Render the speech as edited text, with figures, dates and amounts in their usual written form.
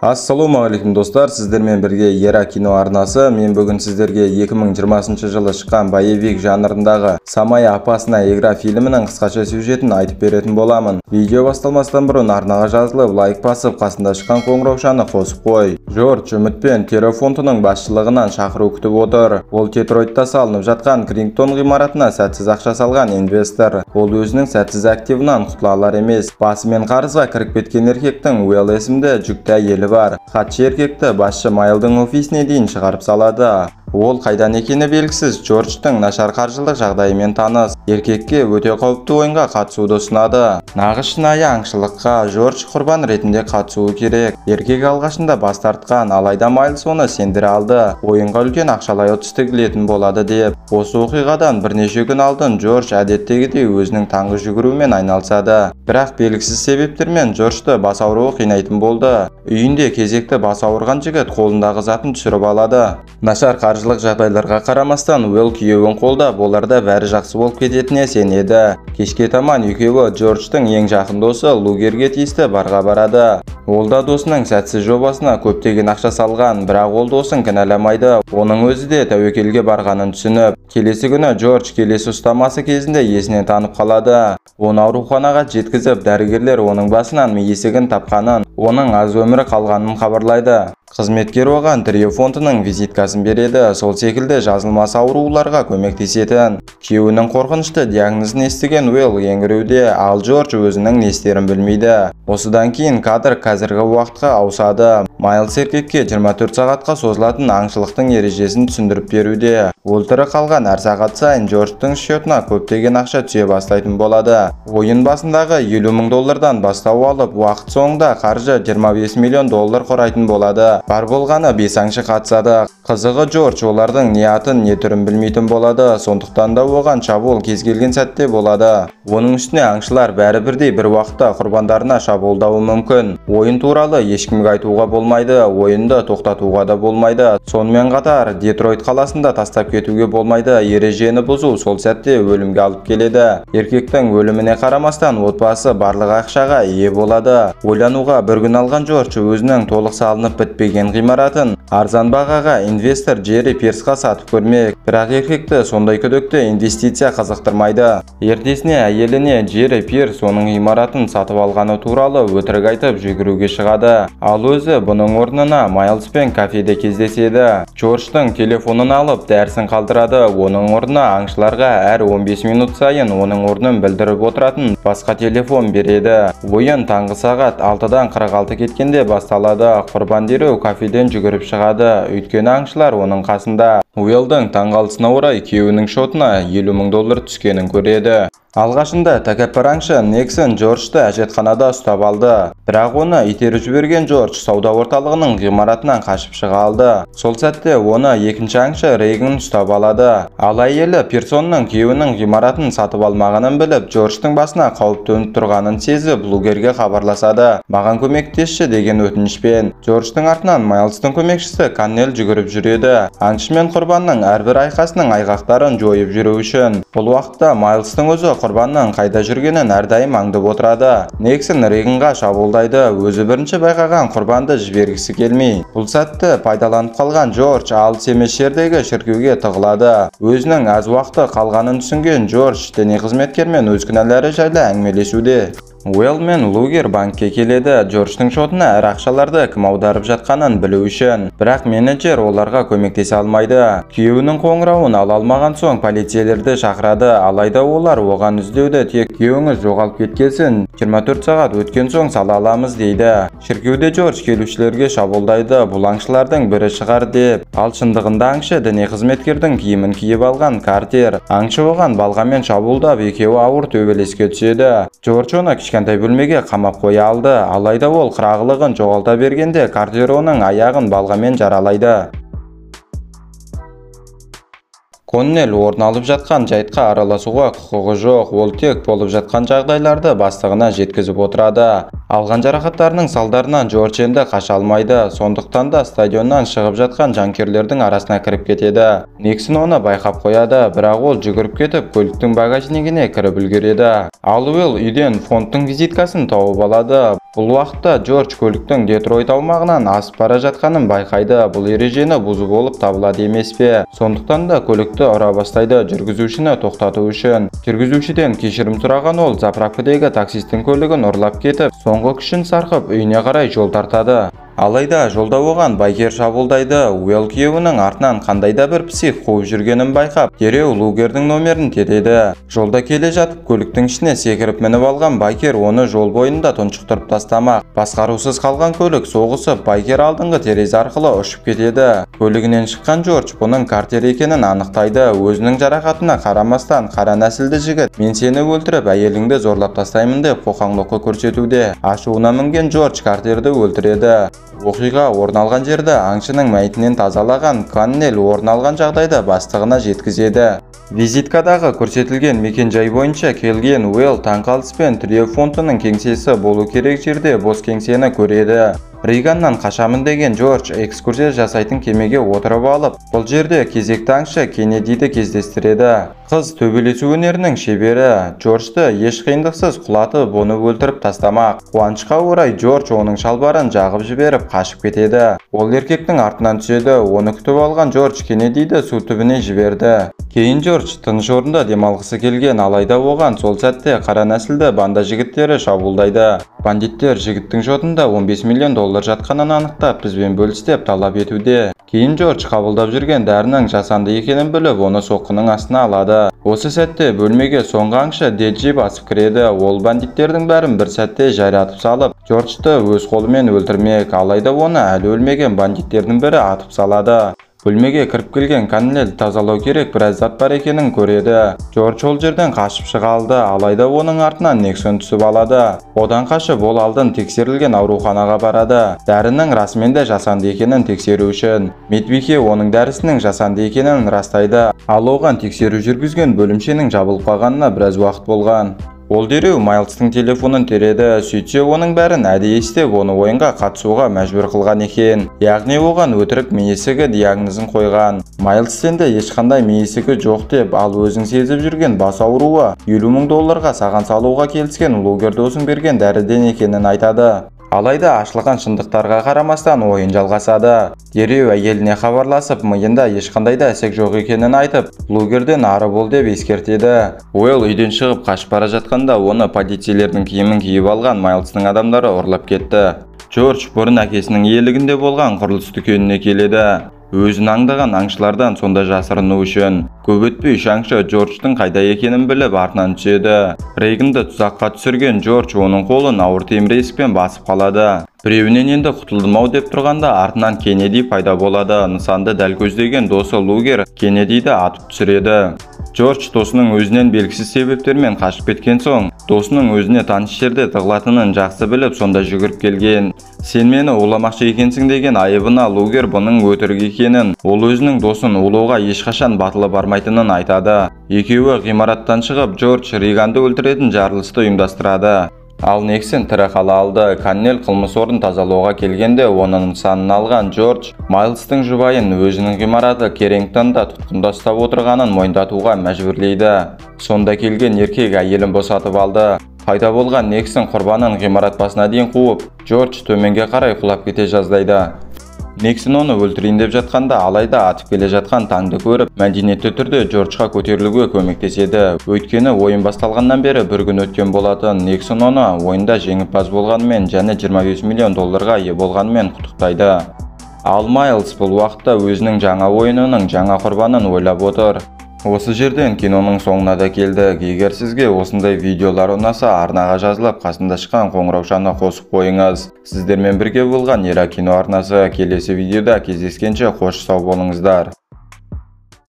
Ассалаумағалейкум достар, сіздермен бірге Ера кино арнасы. Мен бүгін сіздерге 2020 жылы шыққан боевик жанрындағы Самая опасная игра фильмінің қысқаша сюжетін айтып беретін боламын. Видео басталмастан бұрын арнаға жазылып, лайк басып, қасында шыққан қоңыраушаны қосып қой. Джордж үмітпен террор фондының басшылығынан шақыру күтіп отыр. Ол Детройтта салынып жатқан Крингтон ғимаратына сәтсіз ақша салған инвестор. Ол өзінің сәтсіз активынан құтыла алар емес. Басымен қарызға кіріп кеткен еркектің Уэлл есімді жүкті әйелі бар. Хатшы еркекті басшы Майлдың офисіне дейін шығарып салады. Ол қайдан екені белгісіз Джорджтың нашар қаржылық жағдайымен таныс. Еркекке өте қауіпті ойынға қатысуды ұсынады. Нағыз шынайы аңшылыққа Джордж құрбан ретінде қатысуы керек. Еркек алғашында бас тартқан, алайда Майлз оны сендіре алды. Ойынға үлкен ақшалай ұтыс тігілетін болады деп. Осы оқиғадан бірнеше күн алдын Джордж әдеттегідей өзінің таңғы жүгірумен айналысады. Бірақ белгісіз себептермен Джорджты бас ауруы қинайтын болды. Үйінде кезекті бас ауырған жігіт қолындағы затын түсіріп алады. Нашар қаржылық жағдайларға қарамастан Уэлл күйеуін қолдап, оларда бәрі жақсы болып кететініне сенеді. Кешке таман екеуі Джорджтың ең жақын досы Лугерге тиісті барға барады. Ол да досының сәтсіз жобасына көптеген ақша салған, бірақ ол досын кінәламайды. Оның өзі де тәуекелге барғанын түсініп, келесі күні Джордж келесі ұстамасы кезінде есінен танып қалады. Оны ауруханаға жеткізіп, дәрігерлер оның басынан ми есігін тапқанын, оның аз өмірі қалғанын хабарлайды. Қызметкер оған Трио фондының визиткасын береді, сол секілді жазылмас ауруларға көмектесетін. Күйеуінің қорқынышты диагнозын естіген Уэлл еңіреуде, ал Джордж өзінің не істерін білмейді. Осыдан кейін кадр қазіргі уақытқа ауысады. Майлз еркекке 24 сағатқа созылатын аңшылықтың ережесін түсіндіріп беруде. Ол тірі қалған әр сағат сайын Джорджтың счетына көптеген ақша түсе бастайтын болады. Ойын басындағы $50,000 бастау алып, уақыт соңында қаржы $25 миллион құрайтын болады. Бар болғаны 5 аңшы қатысады. Қызығы Джордж олардың не атын, не түрін білмейтін болады, сондықтан да оған шабуыл кез келген сәтте болады. Оның үстіне аңшылар бәрі бірдей бір уақытта құрбандарына шабуылдауы мүмкін. Ойын туралы ешкімге айтуға болмайды, ойынды тоқтатуға да болмайды. Сонымен қатар Детройт қаласында тастап кетуге болмайды. Ережені бұзу сол сәтте өлімге алып келеді. Еркектің өліміне қарамастан отбасы барлық ақшаға ие болады. Ойлануға бір күн алған Джордж өзінің толық салынып бітпеген ғимаратын арзан бағаға инвестор Джерри Пирсқа сатып көрмек. Бірақ еркекті сондай күдікті инвестиция қызықтырмайды. Ертесіне әйеліне Джерри Пирс оның ғимаратын сатып алғаны туралы өтірік айтып жүгіруге шығады. Ал өзі бұның орнына Майлзбен кафеде кездеседі. Джорджтың телефонын алып дәрісін қалдырады. Оның орнына аңшыларға әр 15 минут сайын оның орнын білдіріп отыратын басқа телефон береді. Ойын таңғы сағат 6-дан 46 кеткенде басталады. Құрбан дереу кафеден жүгіріп шығады, өйткені аңшылар оның қасында. Уэллдің таңғалысына орай күйеуінің шотына $50,000 түскенін көреді. Алғашында тәкаппар аңшы Нексон Джорджты әжетханада ұстап алды. Бірақ оны итеріп жіберген Джордж сауда орталығының ғимаратынан қашып шыға алды. Сол сәтте оны екінші аңшы Рейган ұстап алады. Ал әйелі Пирсонның күйеуінің ғимаратын сатып алмағанын біліп, Джорджтың басына қауіп төніп тұрғанын сезіп, Лугерге хабарласады. Маған көмектесші деген өтінішпен. Джорджтың артынан Майлздың көмекшісі Каннел жүгіріп жүреді. Аңшы мен құрбанның әрбір айқасының айғақтарын жойып жүру үшін. Бұл уақытта Майлздың өзі құрбанның қайда жүргенін әрдайым аңдып отырады. Нексон Рейганға шабуылдайды, өзі бірінші байқаған құрбанды жібергісі келмей. Бұл сәтті пайдаланып қалған Джордж алыс емес жердегі шіркеуге тығылады. Өзінің аз уақыты қалғанын түсінген Джордж діни қызметкермен өз күнәлары жайлы әңгімелесуде. Уэлл мен Лугер банкке келеді, Джорджтың шотына әр ақшаларды кім аударып жатқанын білу үшін. Бірақ менеджер оларға көмектесе алмайды. Күйеуінің қоңырауын ала алмаған соң полицейлерді шақырады, алайда олар оған іздеуді тек күйеуіңіз жоғалып кеткесін 24 сағат өткен соң сала аламыз дейді. Шіркеуде Джордж келушілерге шабуылдайды, бұл аңшылардың бірі шығар деп. Ал шындығында аңшы діни қызметкердің киімін киіп алған Картер. Аңшы оған балғамен шабуылдап, екеуі ауыр төбелеске түседі. Джордж оны кішкентай бөлмеге қамап қоя алды, алайда ол қырағылығын жоғалта бергенде Картер оның аяғын балғамен жаралайды. Коннелл орын алып жатқан жайтқа араласуға құқығы жоқ, ол тек болып жатқан жағдайларды бастығына жеткізіп отырады. Алған жарақаттарының салдарынан Джордж енді қаша алмайды, сондықтан да стадионнан шығып жатқан жанкүйерлердің арасына кіріп кетеді. Нексон оны байқап қояды, бірақ ол жүгіріп кетіп көліктің багажнигіне кіріп үлгереді. Ал Уэлл үйден фондтың визиткасын тауып алады. Бұл уақытта Джордж көліктің Детройт аумағынан асып бара жатқанын байқайды. Бұл ережені бұзу болып табылады емес пе? Сондықтан да көлікті ұра бастайды жүргізушіні тоқтату үшін. Жүргізушіден кешірім сұраған ол заправкадегі таксистің көлігін ұрлап кетіп, соңғы күшін сарқып үйіне қарай жол тартады. Алайда жолда оған байкер шабуылдайды. Уэлл күйеуінің артынан қандай да бір псих қуып жүргенін байқап, дереу Лугердің номерін тереді. Жолда келе жатып көліктің ішіне секіріп мініп алған байкер оны жол бойында тұншықтырып тастамақ. Басқарусыз қалған көлік соғысып, байкер алдыңғы терезе арқылы ұшып кетеді. Көлігінен шыққан Джордж бұның Картер екенін анықтайды. Өзінің жарақатына қарамастан қара нәсілді жігіт "Мен сені өлтіріп, әйеліңді зорлап тастаймын" деп қоқаң-лоққы көрсетуде. Ашуына мінген Джордж Картерді өлтіреді. Оқиға орын алған жерді аңшының мәйітінен тазалаған Каннелл орын алған жағдайда бастығына жеткізеді. Визиткадағы көрсетілген мекен-жай бойынша келген Уэлл таңқалыспен Трев фонтының кеңсесі болу керек жерде бос кеңсені көреді. Риганнан қашамын деген Джордж экскурсия жасайтын кемеге отырып алып, бұл жерде кезекті аңшы Кеннедиді кездестіреді. Қыз төбелесу өнерінің шебері. Джорджды еш қиындықсыз құлатып, оны өлтіріп тастамақ. Қуанышқа орай Джордж оның шалбарын жағып жіберіп қашып кетеді. Ол еркектің артынан түседі. Оны күтіп алған Джордж Кеннедиді су түбіне жіберді. Кейін Джордж тыныш орында демалғысы келген, алайда оған сол сәтте қара нәсілді банда жігіттері шабуылдайды. Бандиттер жігіттің шотында $15 миллион жатқанын анықтап, бізбен бөліс деп талап етуде. Кейін Джордж қабылдап жүрген дәрінің жасанды екенін біліп, оны соққының астына алады. Осы сәтте бөлмеге соңғы аңшы Деджи басып кіреді. Ол бандиттердің бәрін бір сәтте жайратып салып, Джорджты өз қолымен өлтірмек, алайда оны әлі өлмеген бандиттердің бірі атып салады. Бөлмеге кіріп келген Каннелл тазалау керек біраз зат бар екенін көреді. Джордж ол жерден қашып шыға алды, алайда оның артынан Нексон түсіп алады. Одан қашып ол алдын тексерілген ауруханаға барады. Дәрінің расымен де жасанды екенін тексеру үшін. Медбике оның дәрісінің жасанды екенін растайды. Ал оған тексеру жүргізген бөлімшенің жабылып қалғанына біраз уақыт болған. Ол дереу Майлстың телефонын тереді. Сөйтсе оның бәрін әдейі істеп, оны ойынға қатысуға мәжбүр қылған екен. Яғни оған өтірік мейісігі диагнозын қойған. Майлс сенде ешқандай мейісігі жоқ деп, ал өзің сезіп жүрген бас ауруы $50 мың саған салуға келіскен Лугер досың берген дәріден екенін айтады. Алайда ашылған шындықтарға қарамастан ойын жалғасады. Дереу әйеліне хабарласып, миында ешқандай да ісік жоқ екенін айтып, Лугерден ары бол деп ескертеді. Уэлл үйден шығып қашып бара жатқанда оны полицейлердің киімін киіп алған Майлстың адамдары ұрлап кетті. Джордж бұрын әкесінің иелігінде болған құрылыс дүкеніне келеді. Өзін аңдаған аңшылардан сонда жасырыну үшін. Көп өтпей аңшы Джорджтың қайда екенін біліп артынан түседі. Рейганды тұзаққа түсірген Джордж оның қолын ауыр темір есікпен басып қалады. Біреуінен енді құтылдым-ау деп тұрғанда артынан Кеннеди пайда болады. Нысанды дәл көздеген досы Лугер Кеннедиді атып түсіреді. Джордж досының өзінен белгісіз себептермен қашып кеткен соң, досының өзіне таныс жерде тығылатынын жақсы біліп, сонда жүгіріп келген. Сен мені уламақшы екенсің деген айыбына Лугер бұның өтірік екенін, ол өзінің досын улауға ешқашан батылы бармайтынын айтады. Екеуі ғимараттан шығып, Джордж Риганды өлтіретін жарылысты ұйымдастырады. Ал Нексон тірі қала алды. Каннелл қылмыс орнын тазалауға келгенде оның нысанын алған Джордж Майлстың жұбайын өзінің ғимараты Керрингтонда тұтқында ұстап отырғанын мойындатуға мәжбүрлейді. Сонда келген еркек әйелін босатып алды. Пайда болған Нексон құрбанын ғимарат басына дейін қуып, Джордж төменге қарай құлап кете жаздайды. Нексон оны өлтірейін деп жатқанда, алайда атып келе жатқан таңды көріп, мәдениетті түрде Джорджға көтерілуге көмектеседі. Өйткені ойын басталғаннан бері бір күн өткен болатын. Нексон оны ойында жеңімпаз болғанымен және $25 миллион ие болғанымен құттықтайды. Ал Майлс бұл уақытта өзінің жаңа ойынының жаңа құрбанын ойлап отыр. Осы жерден киноның соңына да келдік. Егер сізге осындай видеолар ұнаса, арнаға жазылып, қасында шыққан қоңыраушаны қосып қойыңыз. Сіздермен бірге болған Ера кино арнасы. Келесі видеода кездескенше қош сау болыңыздар.